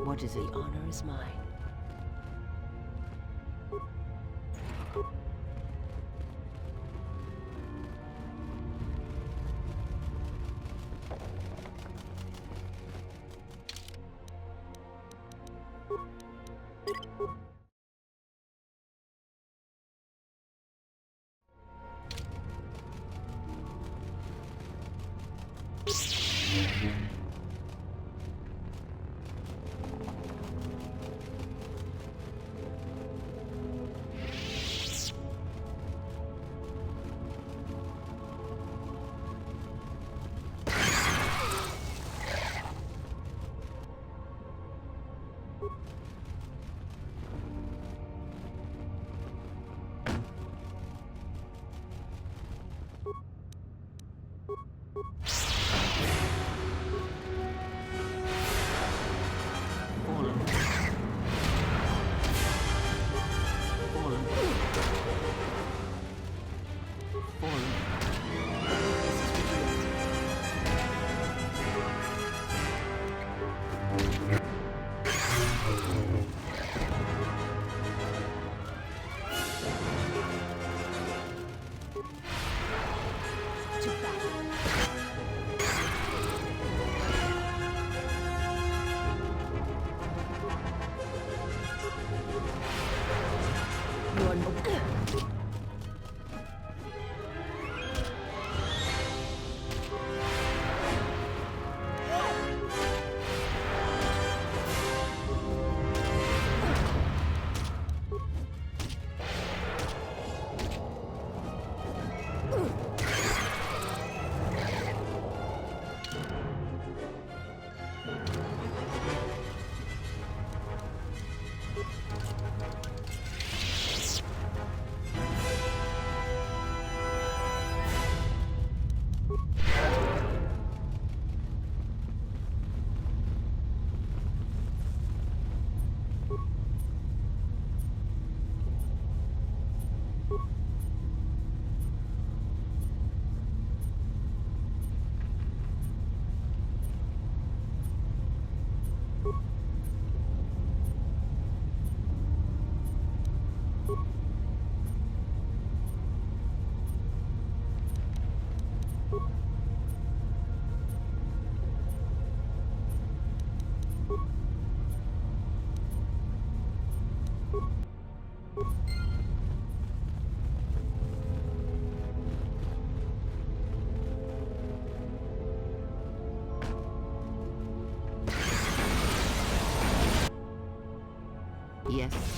What is it? The honor is mine. Yes.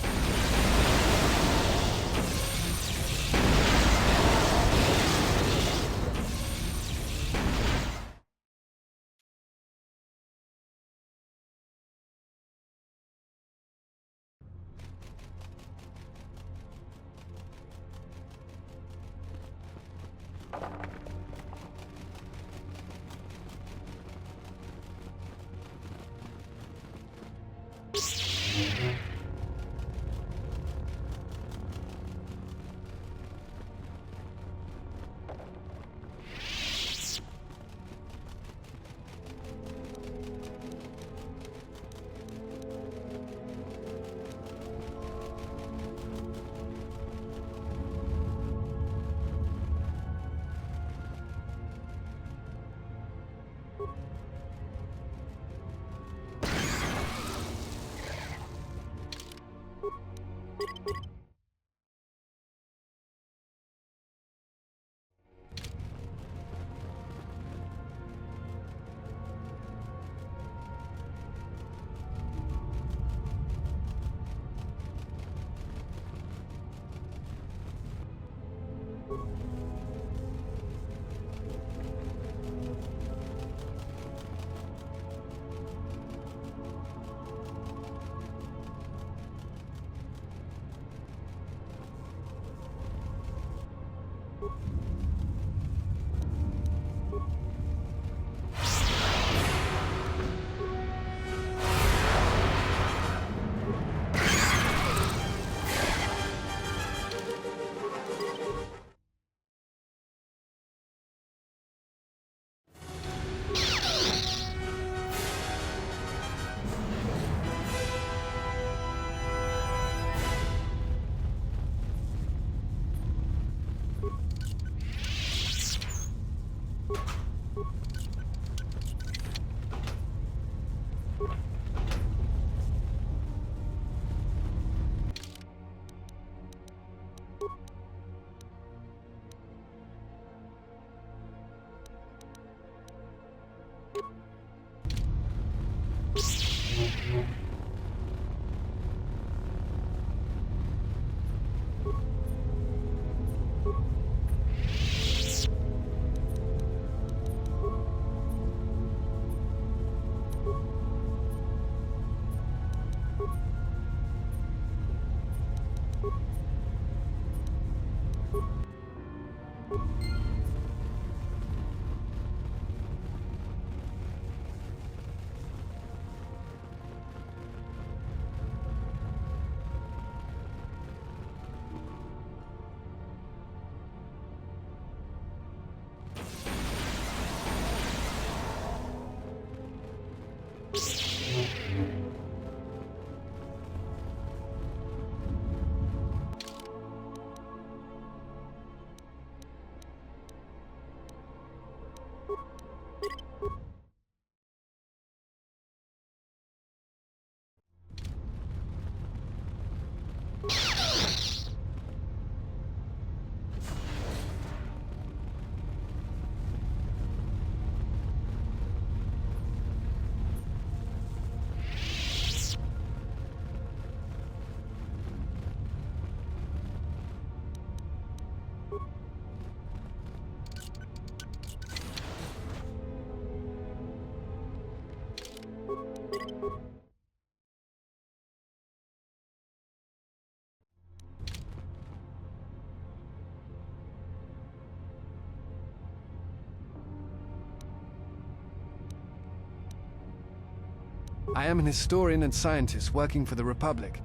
I am an historian and scientist working for the Republic,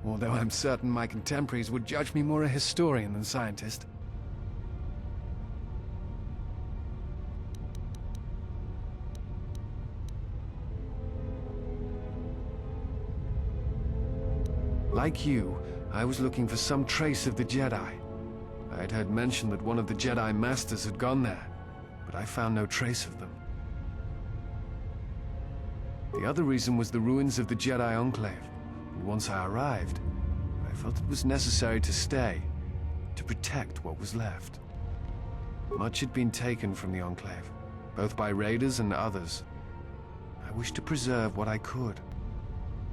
although I'm certain my contemporaries would judge me more a historian than scientist. Like you, I was looking for some trace of the Jedi. I'd heard mention that one of the Jedi Masters had gone there, but I found no trace of them. The other reason was the ruins of the Jedi Enclave, and once I arrived, I felt it was necessary to stay, to protect what was left. Much had been taken from the Enclave, both by raiders and others. I wished to preserve what I could.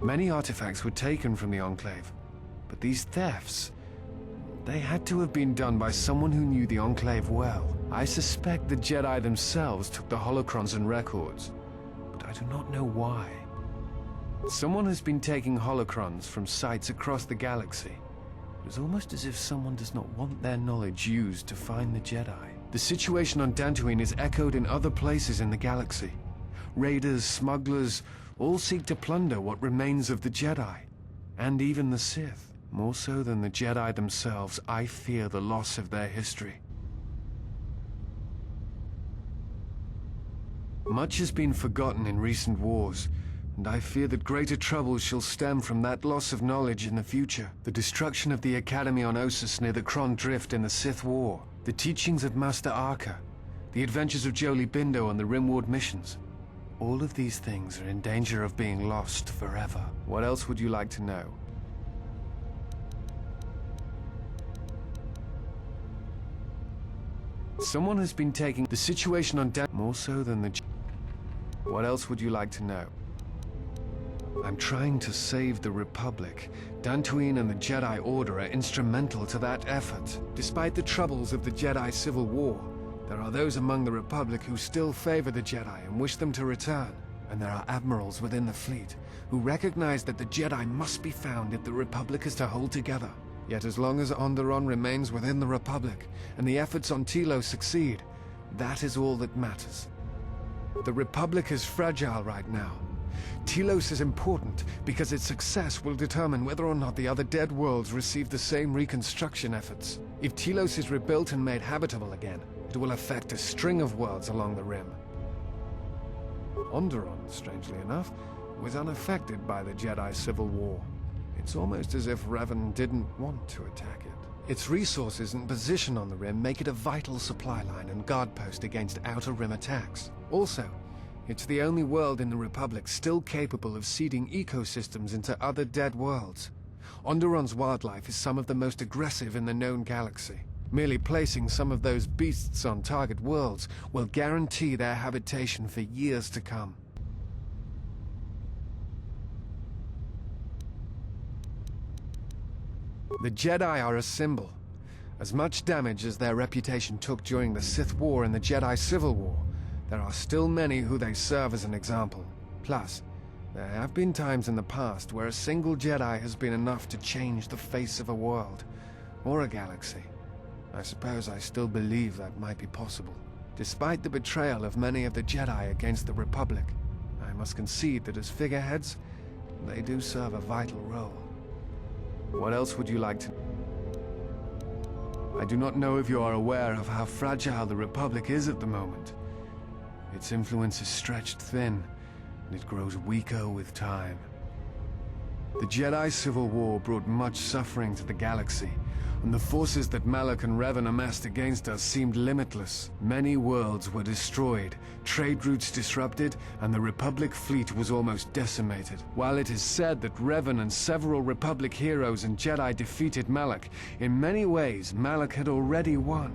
Many artifacts were taken from the Enclave, but these thefts, they had to have been done by someone who knew the Enclave well. I suspect the Jedi themselves took the holocrons and records, but I do not know why. Someone has been taking holocrons from sites across the galaxy. It is almost as if someone does not want their knowledge used to find the Jedi. The situation on Dantooine is echoed in other places in the galaxy. Raiders, smugglers, all seek to plunder what remains of the Jedi, and even the Sith. More so than the Jedi themselves, I fear the loss of their history. Much has been forgotten in recent wars, and I fear that greater troubles shall stem from that loss of knowledge in the future. The destruction of the Academy on Ossus near the Kron Drift in the Sith War, the teachings of Master Arca, the adventures of Jolee Bindo on the Rimward missions. All of these things are in danger of being lost forever. What else would you like to know? Someone has been taking the situation on more so than the... What else would you like to know? I'm trying to save the Republic. Dantooine and the Jedi Order are instrumental to that effort. Despite the troubles of the Jedi Civil War, there are those among the Republic who still favor the Jedi and wish them to return. And there are admirals within the fleet who recognize that the Jedi must be found if the Republic is to hold together. Yet as long as Onderon remains within the Republic, and the efforts on Telos succeed, that is all that matters. The Republic is fragile right now. Telos is important because its success will determine whether or not the other dead worlds receive the same reconstruction efforts. If Telos is rebuilt and made habitable again, it will affect a string of worlds along the rim. Onderon, strangely enough, was unaffected by the Jedi Civil War. It's almost as if Revan didn't want to attack it. Its resources and position on the rim make it a vital supply line and guard post against outer rim attacks. Also, it's the only world in the Republic still capable of seeding ecosystems into other dead worlds. Onderon's wildlife is some of the most aggressive in the known galaxy. Merely placing some of those beasts on target worlds will guarantee their habitation for years to come. The Jedi are a symbol. As much damage as their reputation took during the Sith War and the Jedi Civil War, there are still many who they serve as an example. Plus, there have been times in the past where a single Jedi has been enough to change the face of a world, or a galaxy. I suppose I still believe that might be possible. Despite the betrayal of many of the Jedi against the Republic, I must concede that as figureheads, they do serve a vital role. What else would you like to... I do not know if you are aware of how fragile the Republic is at the moment. Its influence is stretched thin, and it grows weaker with time. The Jedi Civil War brought much suffering to the galaxy, and the forces that Malak and Revan amassed against us seemed limitless. Many worlds were destroyed, trade routes disrupted, and the Republic fleet was almost decimated. While it is said that Revan and several Republic heroes and Jedi defeated Malak, in many ways Malak had already won.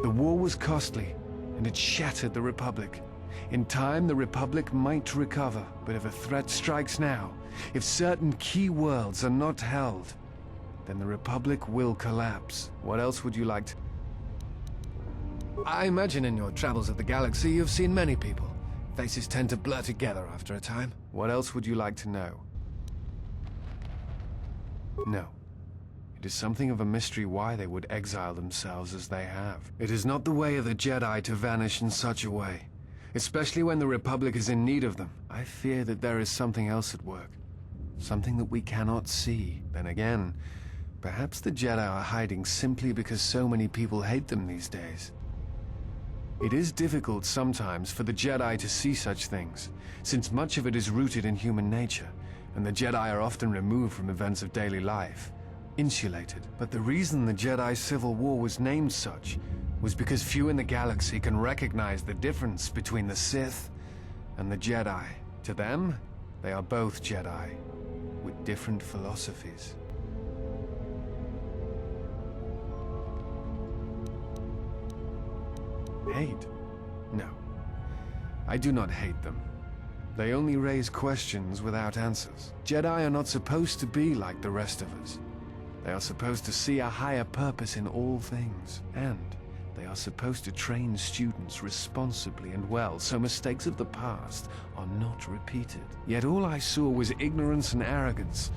The war was costly, and it shattered the Republic. In time, the Republic might recover, but if a threat strikes now, if certain key worlds are not held, then the Republic will collapse. What else would you like to... I imagine in your travels of the galaxy you've seen many people. Faces tend to blur together after a time. What else would you like to know? No. It is something of a mystery why they would exile themselves as they have. It is not the way of the Jedi to vanish in such a way, especially when the Republic is in need of them. I fear that there is something else at work, something that we cannot see. Then again, perhaps the Jedi are hiding simply because so many people hate them these days. It is difficult sometimes for the Jedi to see such things, since much of it is rooted in human nature, and the Jedi are often removed from events of daily life, insulated. But the reason the Jedi Civil War was named such was because few in the galaxy can recognize the difference between the Sith and the Jedi. To them, they are both Jedi, with different philosophies. Hate? No. I do not hate them. They only raise questions without answers. Jedi are not supposed to be like the rest of us. They are supposed to see a higher purpose in all things, and they are supposed to train students responsibly and well so mistakes of the past are not repeated. Yet all I saw was ignorance and arrogance,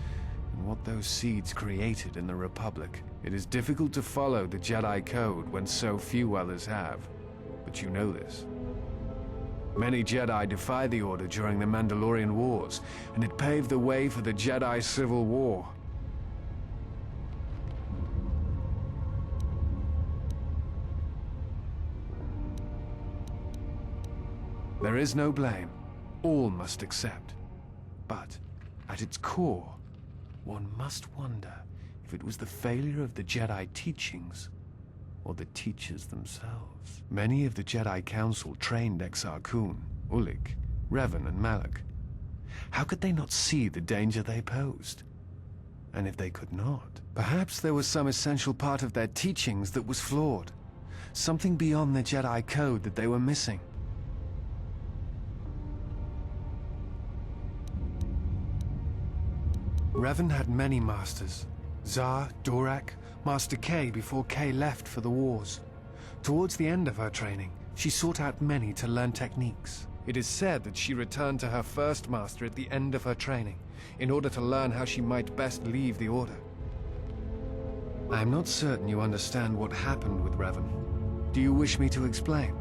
and what those seeds created in the Republic. It is difficult to follow the Jedi Code when so few others have. But you know this. Many Jedi defied the Order during the Mandalorian Wars, and it paved the way for the Jedi Civil War. There is no blame. All must accept. But, at its core, one must wonder if it was the failure of the Jedi teachings or the teachers themselves. Many of the Jedi Council trained Exar Kun, Ulik, Revan, and Malak. How could they not see the danger they posed? And if they could not, perhaps there was some essential part of their teachings that was flawed. Something beyond the Jedi Code that they were missing. Revan had many masters. Zar, Dorak, Master Kay before Kay left for the wars. Towards the end of her training, she sought out many to learn techniques. It is said that she returned to her first master at the end of her training, in order to learn how she might best leave the Order. I am not certain you understand what happened with Revan. Do you wish me to explain?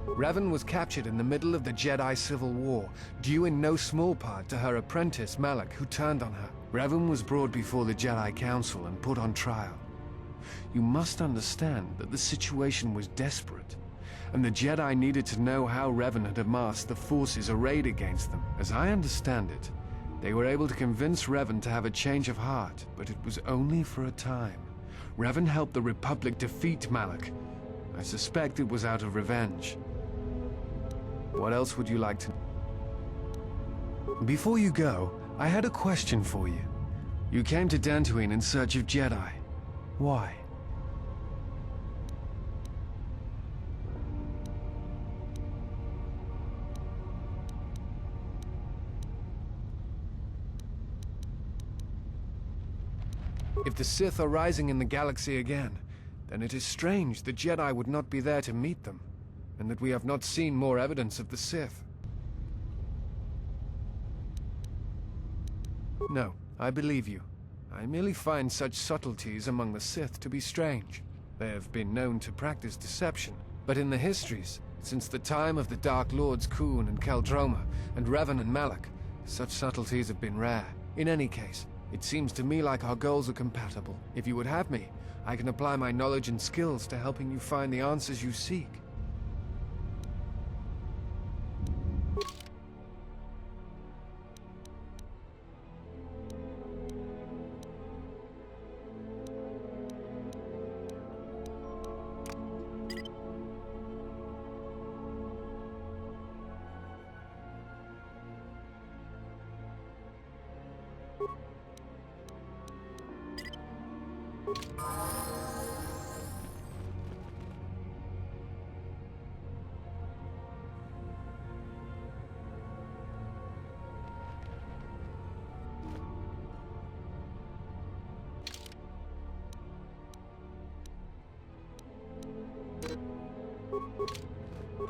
Revan was captured in the middle of the Jedi Civil War, due in no small part to her apprentice Malak, who turned on her. Revan was brought before the Jedi Council and put on trial. You must understand that the situation was desperate, and the Jedi needed to know how Revan had amassed the forces arrayed against them. As I understand it, they were able to convince Revan to have a change of heart, but it was only for a time. Revan helped the Republic defeat Malak. I suspect it was out of revenge. What else would you like to know? Before you go, I had a question for you. You came to Dantooine in search of Jedi. Why? If the Sith are rising in the galaxy again, then it is strange the Jedi would not be there to meet them, and that we have not seen more evidence of the Sith. No, I believe you. I merely find such subtleties among the Sith to be strange. They have been known to practice deception, but in the histories, since the time of the Dark Lords Kun and Keldroma, and Revan and Malak, such subtleties have been rare. In any case, it seems to me like our goals are compatible. If you would have me, I can apply my knowledge and skills to helping you find the answers you seek.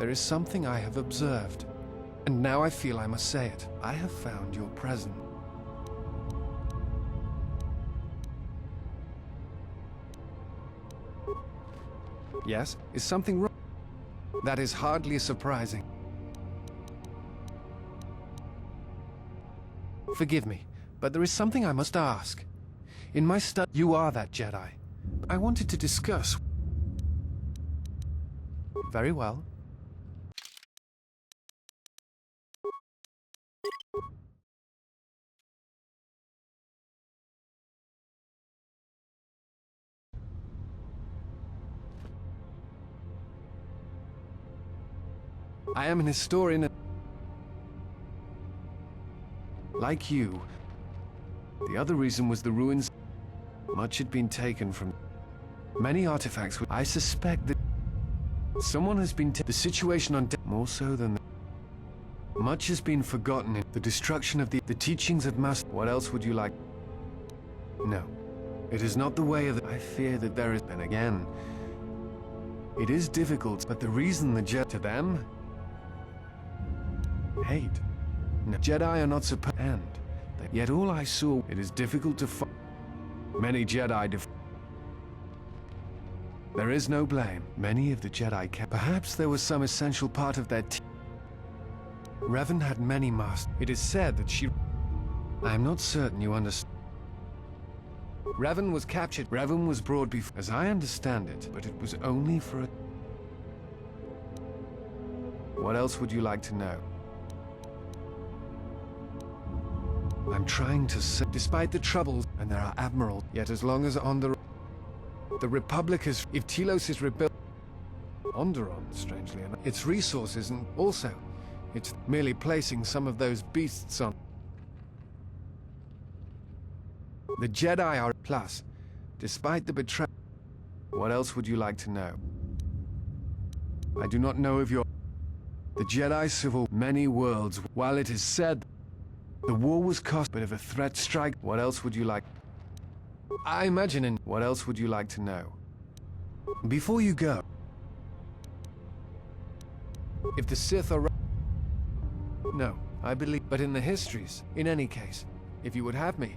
there is something I have observed, and now I feel I must say it. I have found your presence. Yes? Is something wrong? That is hardly surprising. Forgive me, but there is something I must ask. In my study, you are that Jedi. I wanted to discuss. Very well. I am an historian. Like you, the other reason was the ruins. Much had been taken from many artifacts. I suspect that someone has been the situation on more so than much has been forgotten in the destruction of the teachings of Master. What else would you like? No, it is not the way of the. I fear that there is. And again, it is difficult. But the reason the Jedi to them hate. No, Jedi are not supposed. And yet all I saw. It is difficult to find. Many Jedi. There is no blame. Many of the Jedi kept. Perhaps there was some essential part of their Revan had many masters. It is said that she. I am not certain you understand. Revan was captured. Revan was brought before. As I understand it, but it was only for a. What else would you like to know? I'm trying to say. Despite the troubles, and there are admirals, yet as long as on the Republic is. If Telos is rebuilt. Onderon, strangely enough. Its resources and also. It's merely placing some of those beasts on. The Jedi are plus, despite the betrayal. What else would you like to know? I do not know if your. The Jedi civil many worlds. While it is said the war was cost bit of a threat strike. What else would you like? I imagine in. What else would you like to know? Before you go. If the Sith are. No, I believe. But in the histories, in any case, if you would have me.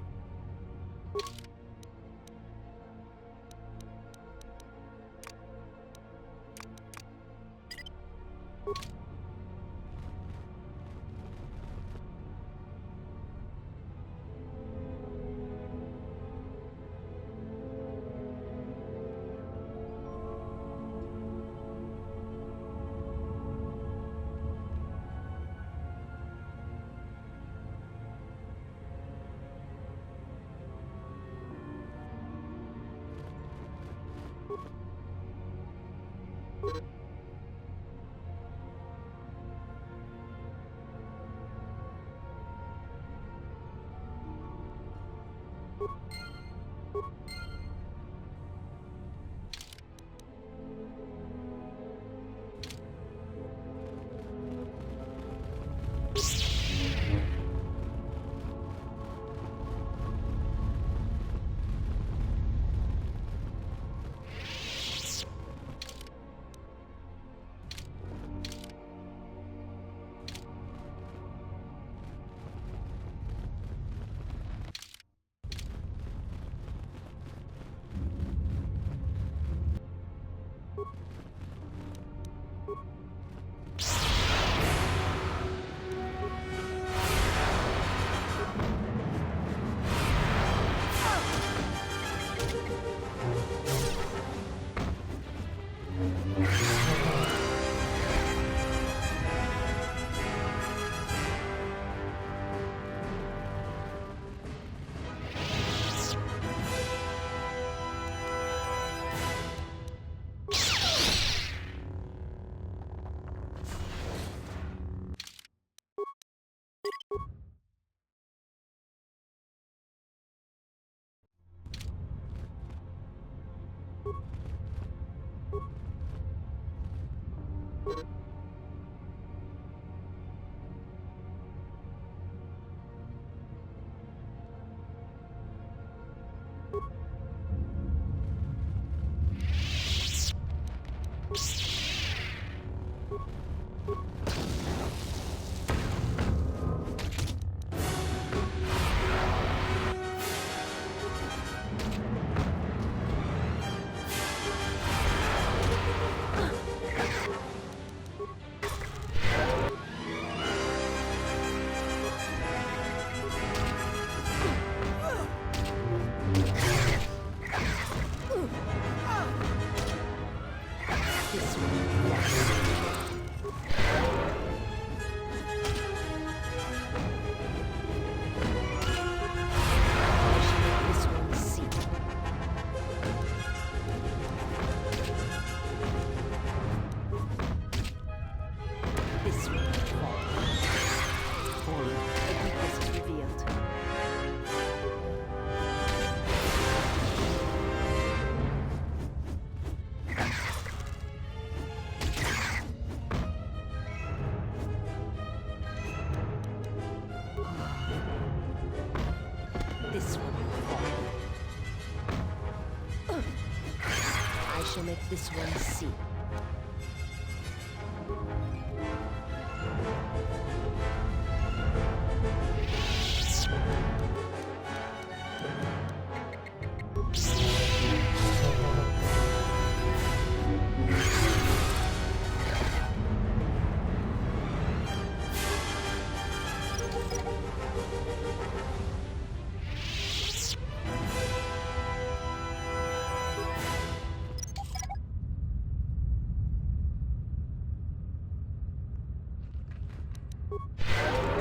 shall make this one see.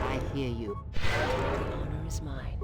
I hear you. The honor is mine.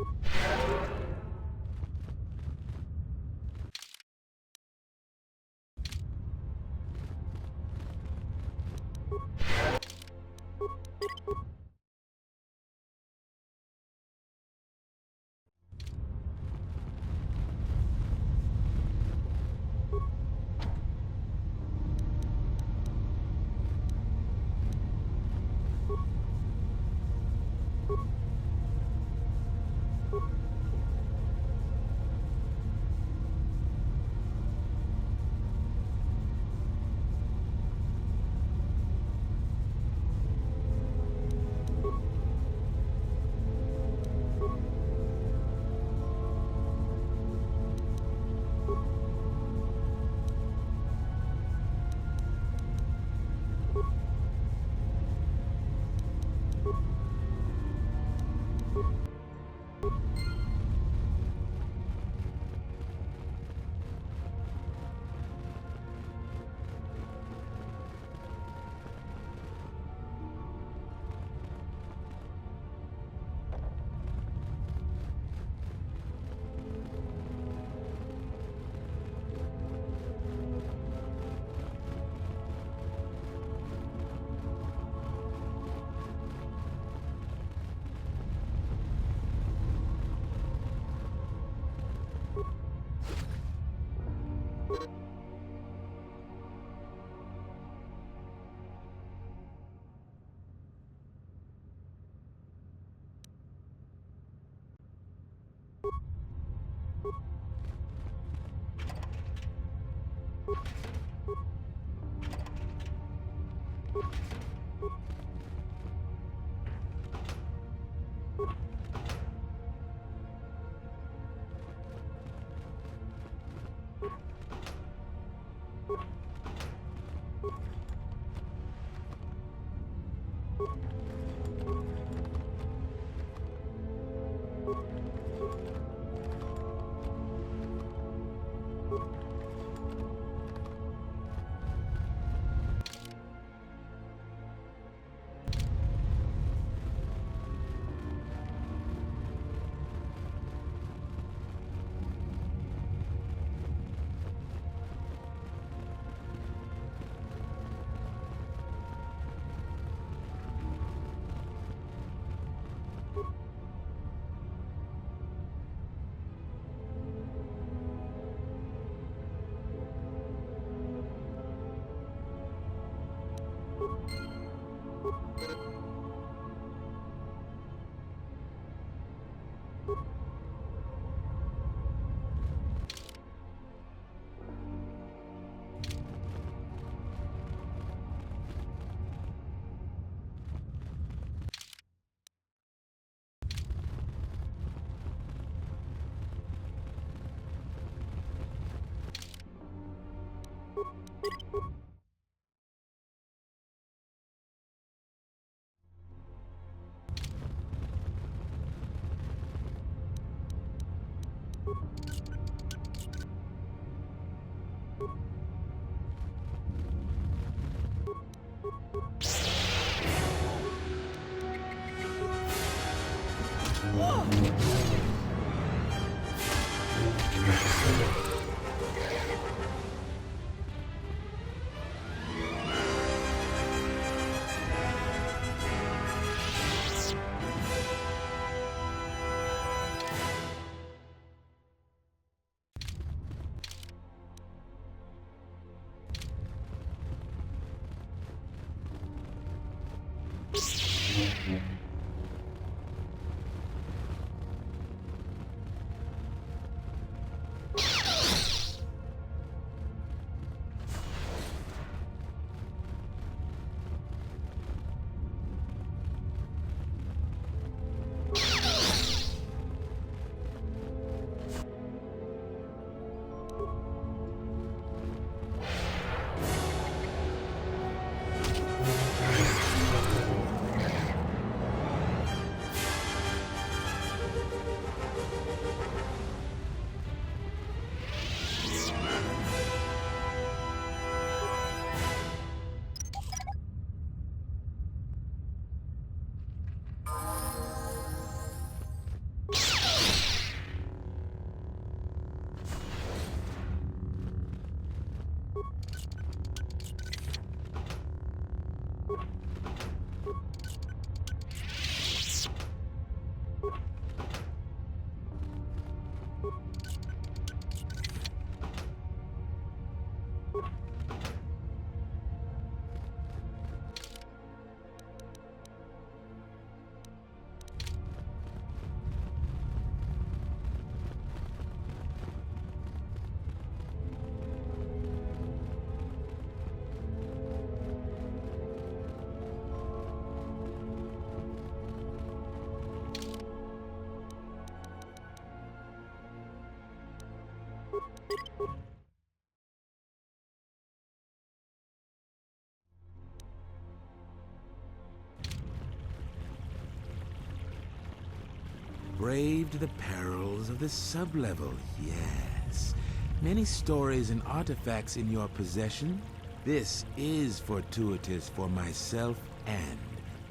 braved the perils of the sublevel, yes. Many stories and artifacts in your possession. This is fortuitous for myself and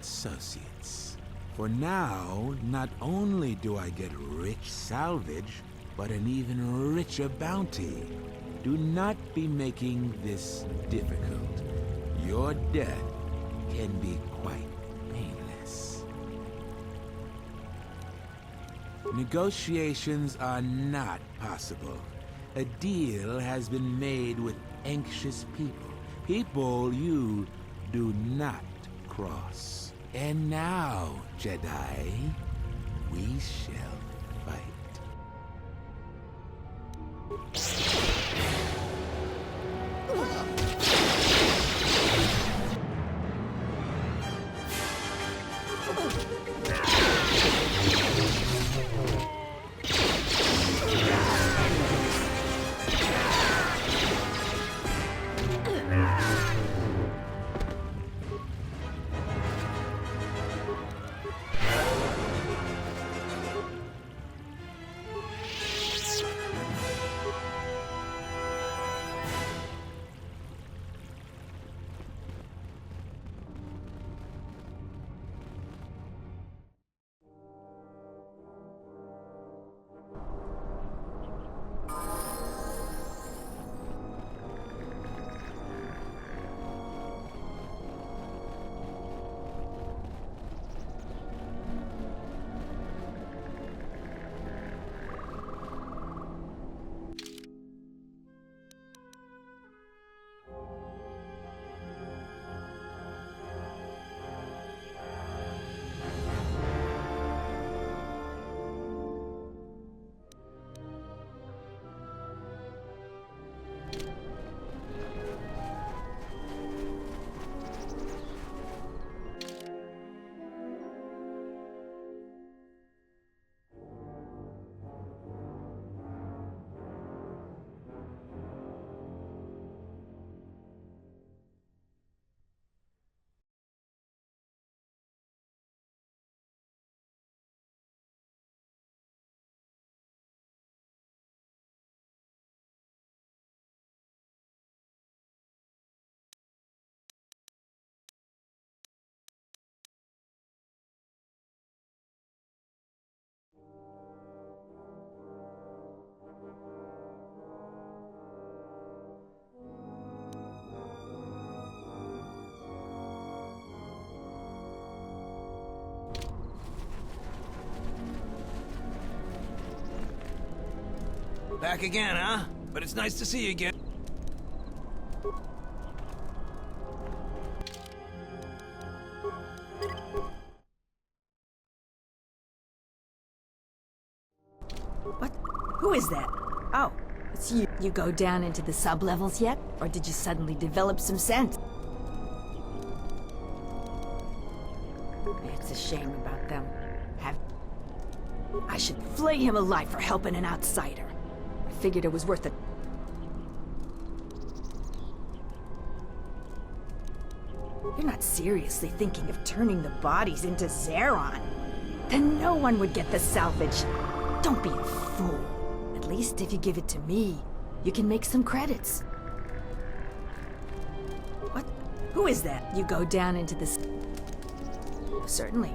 associates. For now, not only do I get rich salvage, but an even richer bounty. Do not be making this difficult. Your death can be quite painless. Negotiations are not possible. A deal has been made with anxious people. People you do not cross. And now, Jedi, we shall fight. Back again, huh? But it's nice to see you again. What? Who is that? Oh, it's you. You go down into the sub-levels yet? Or did you suddenly develop some sense? It's a shame about them. I should flay him alive for helping an outsider. I figured it was worth it. You're not seriously thinking of turning the bodies into Zeron? Then no one would get the salvage. Don't be a fool. At least if you give it to me, you can make some credits. What? Who is that? You go down into this... Certainly.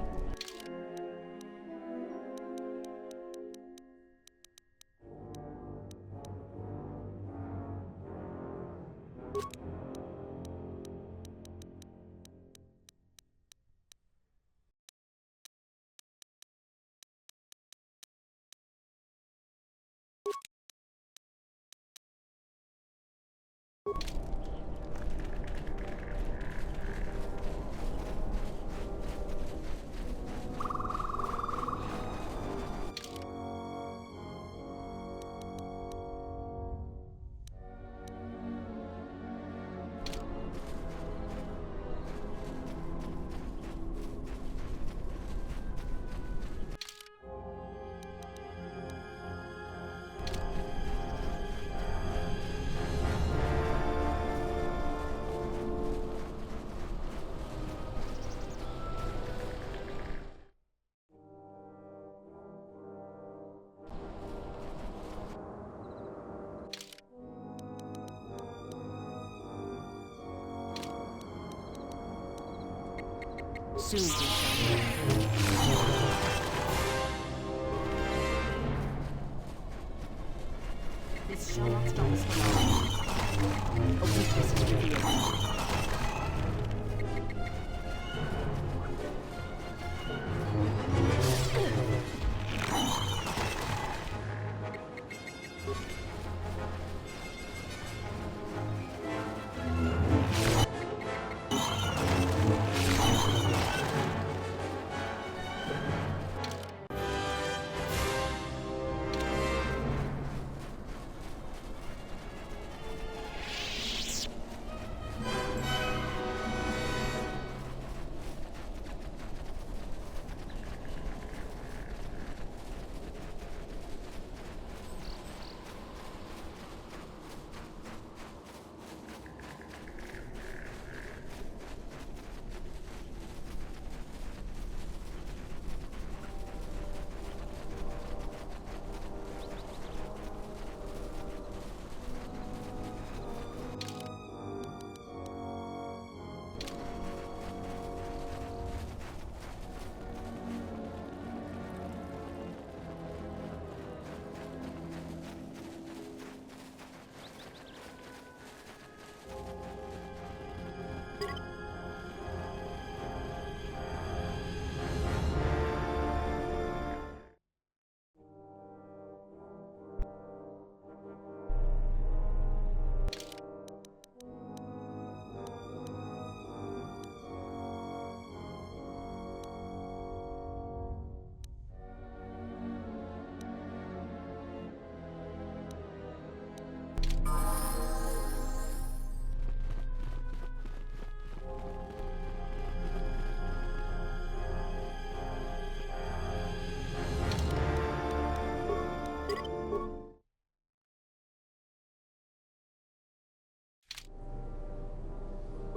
Soon we shall know. This shall not stop us now. A weakness is revealed.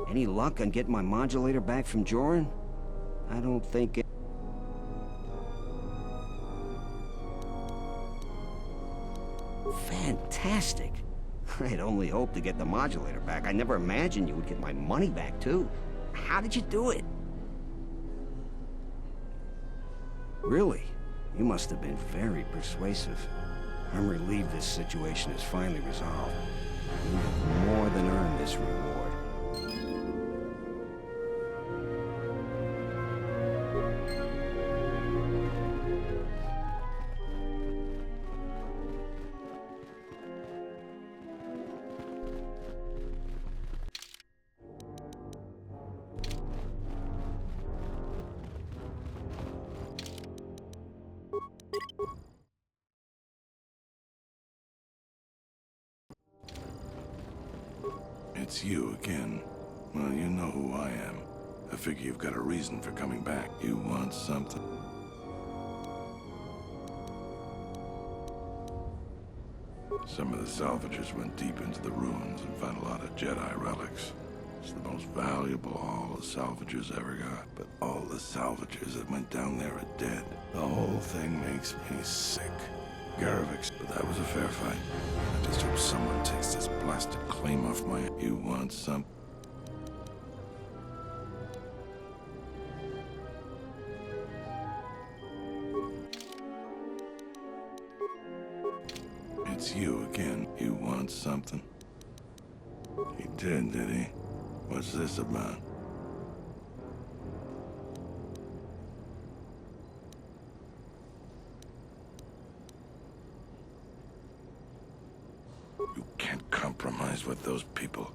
Any luck on getting my modulator back from Joran? I don't think it... Fantastic! I'd only hoped to get the modulator back. I never imagined you would get my money back, too. How did you do it? Really? You must have been very persuasive. I'm relieved this situation is finally resolved. You have more than earned this reward. It's you again. Well, you know who I am. I figure you've got a reason for coming back. You want something? Some of the salvagers went deep into the ruins and found a lot of Jedi relics. It's the most valuable all the salvagers ever got. But all the salvagers that went down there are dead. The whole thing makes me sick. Garavix, but that was a fair fight. I just hope someone takes this blasted claim off my... You want some... It's you again. You want something? He did he? What's this about? You can't compromise with those people.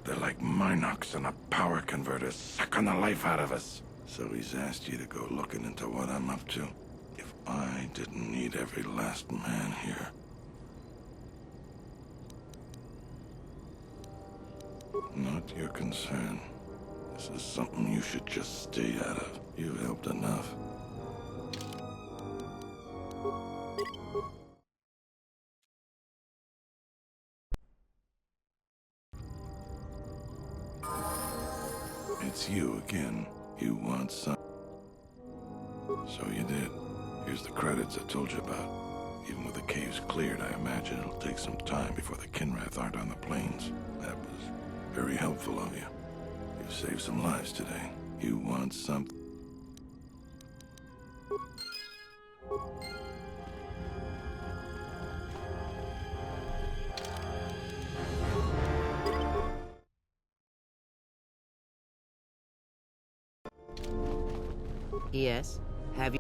They're like Minox and a power converter sucking the life out of us. So he's asked you to go looking into what I'm up to. If I didn't need every last man here... Not your concern. This is something you should just stay out of. You've helped enough. It's you again. You want some... So you did. Here's the credits I told you about. Even with the caves cleared, I imagine it'll take some time before the Kinrath aren't on the plains. That was very helpful of you. You've saved some lives today. You want something? Yes. Have you?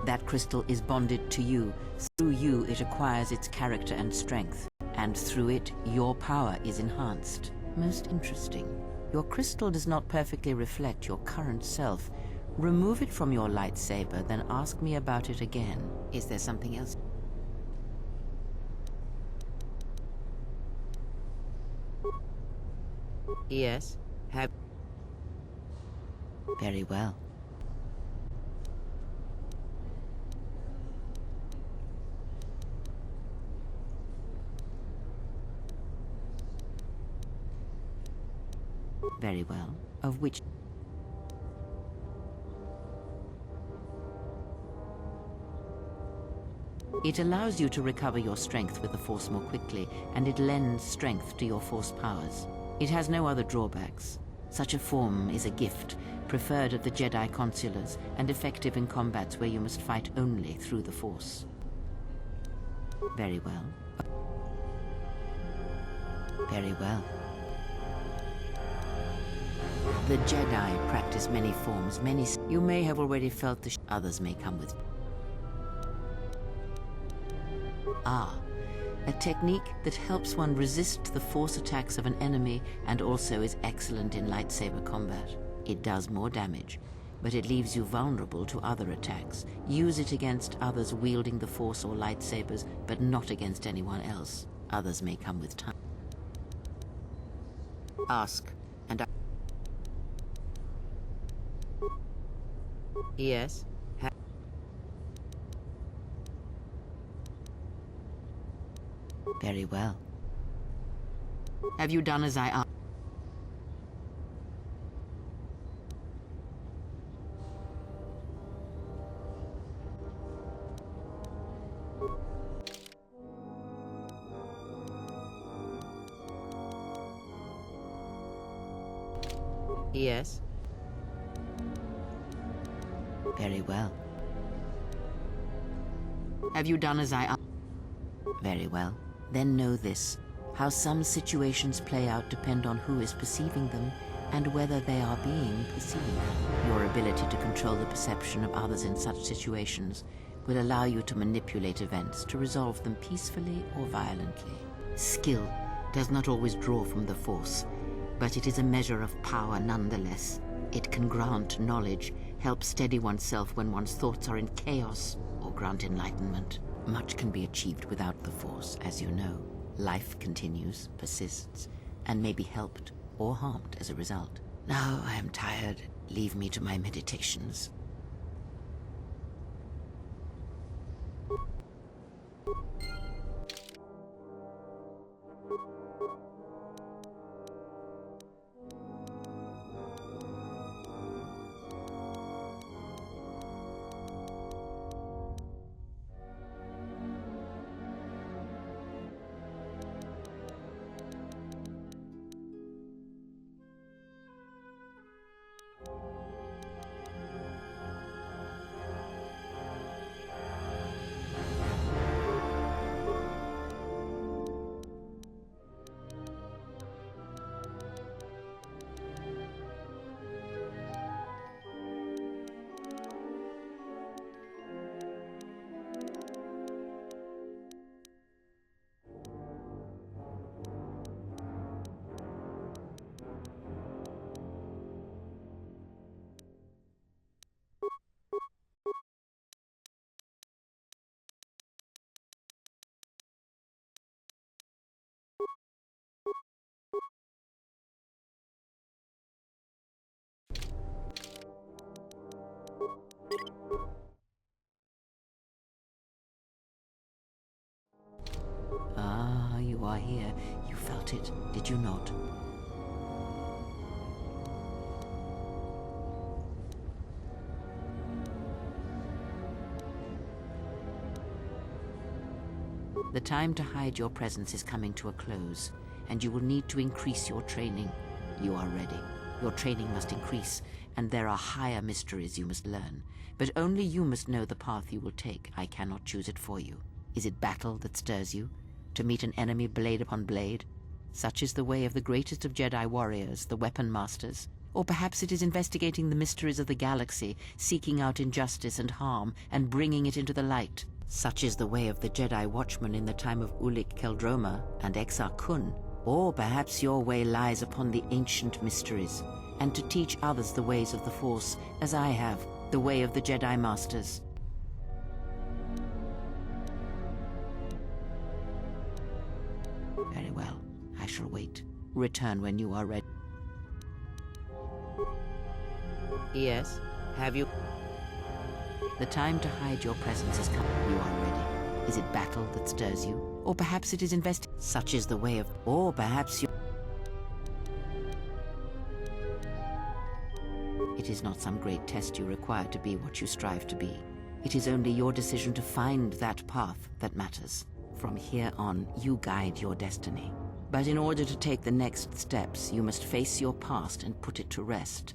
That crystal is bonded to you. Through you, it acquires its character and strength. And through it, your power is enhanced. Most interesting. Your crystal does not perfectly reflect your current self. Remove it from your lightsaber, then ask me about it again. Is there something else? Yes. Have... Very well. Very well. Of which... It allows you to recover your strength with the Force more quickly, and it lends strength to your Force powers. It has no other drawbacks. Such a form is a gift, preferred at the Jedi consulars, and effective in combats where you must fight only through the Force. Very well. Very well. The Jedi practice many forms, many... You may have already felt the... Others may come with... A technique that helps one resist the force attacks of an enemy and also is excellent in lightsaber combat. It does more damage, but it leaves you vulnerable to other attacks. Use it against others wielding the force or lightsabers, but not against anyone else. Others may come with time. Ask, and I... Yes? Very well. Have you done as I asked? Yes. Very well. Have you done as I asked? Very well. Then know this. How some situations play out depend on who is perceiving them and whether they are being perceived. Your ability to control the perception of others in such situations will allow you to manipulate events to resolve them peacefully or violently. Skill does not always draw from the Force, but it is a measure of power nonetheless. It can grant knowledge, help steady oneself when one's thoughts are in chaos, or grant enlightenment. Much can be achieved without the Force, as you know. Life continues, persists, and may be helped or harmed as a result. Now I am tired. Leave me to my meditations. Ah, you are here. You felt it, did you not? The time to hide your presence is coming to a close, and you will need to increase your training. You are ready. Your training must increase, and there are higher mysteries you must learn. But only you must know the path you will take. I cannot choose it for you. Is it battle that stirs you? To meet an enemy blade upon blade? Such is the way of the greatest of Jedi warriors, the weapon masters. Or perhaps it is investigating the mysteries of the galaxy, seeking out injustice and harm, and bringing it into the light. Such is the way of the Jedi Watchman in the time of Ulik Keldroma and Exar Kun. Or perhaps your way lies upon the ancient mysteries, and to teach others the ways of the Force, as I have, the way of the Jedi Masters. Very well. I shall wait. Return when you are ready. Yes? Have you? The time to hide your presence has come. You are ready. Is it battle that stirs you? Or perhaps it is Such is the way of... Or perhaps you... It is not some great test you require to be what you strive to be. It is only your decision to find that path that matters. From here on, you guide your destiny. But in order to take the next steps, you must face your past and put it to rest.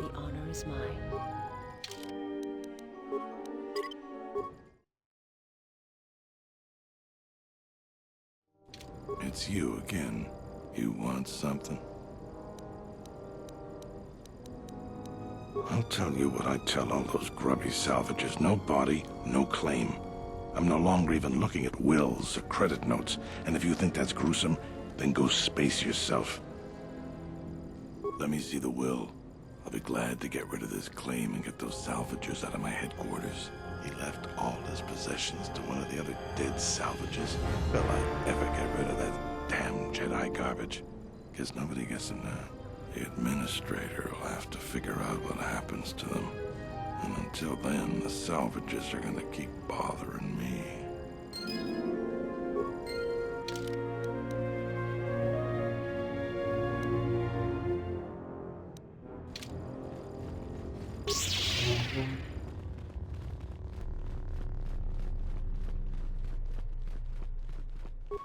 The honor is mine. It's you again. You want something? I'll tell you what I tell all those grubby salvages. No body, no claim. I'm no longer even looking at wills or credit notes, and if you think that's gruesome, then go space yourself. Let me see the will. I'll be glad to get rid of this claim and get those salvagers out of my headquarters. He left all his possessions to one of the other dead salvages. Will I ever get rid of that damn Jedi garbage? Guess nobody gets them now. The administrator will have to figure out what happens to them. And until then, the salvages are gonna keep bothering me.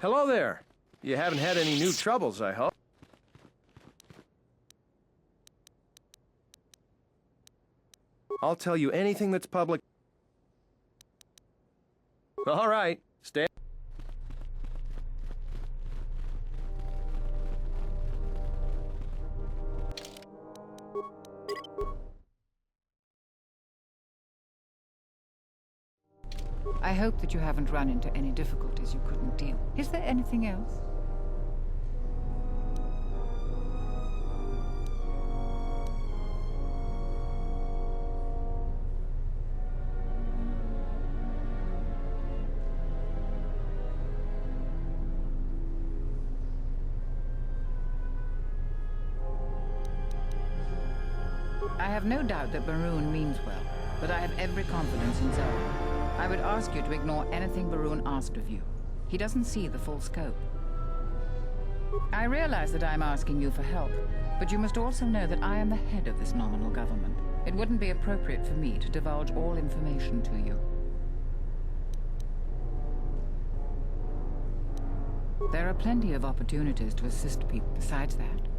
Hello there. You haven't had any new troubles, I hope. I'll tell you anything that's public. All right, stay. I hope that you haven't run into any difficulties you couldn't deal. Is there anything else? I have no doubt that Baroon means well, but I have every confidence in Zoe. I would ask you to ignore anything Baroon asked of you. He doesn't see the full scope. I realize that I'm asking you for help, but you must also know that I am the head of this nominal government. It wouldn't be appropriate for me to divulge all information to you. There are plenty of opportunities to assist people besides that.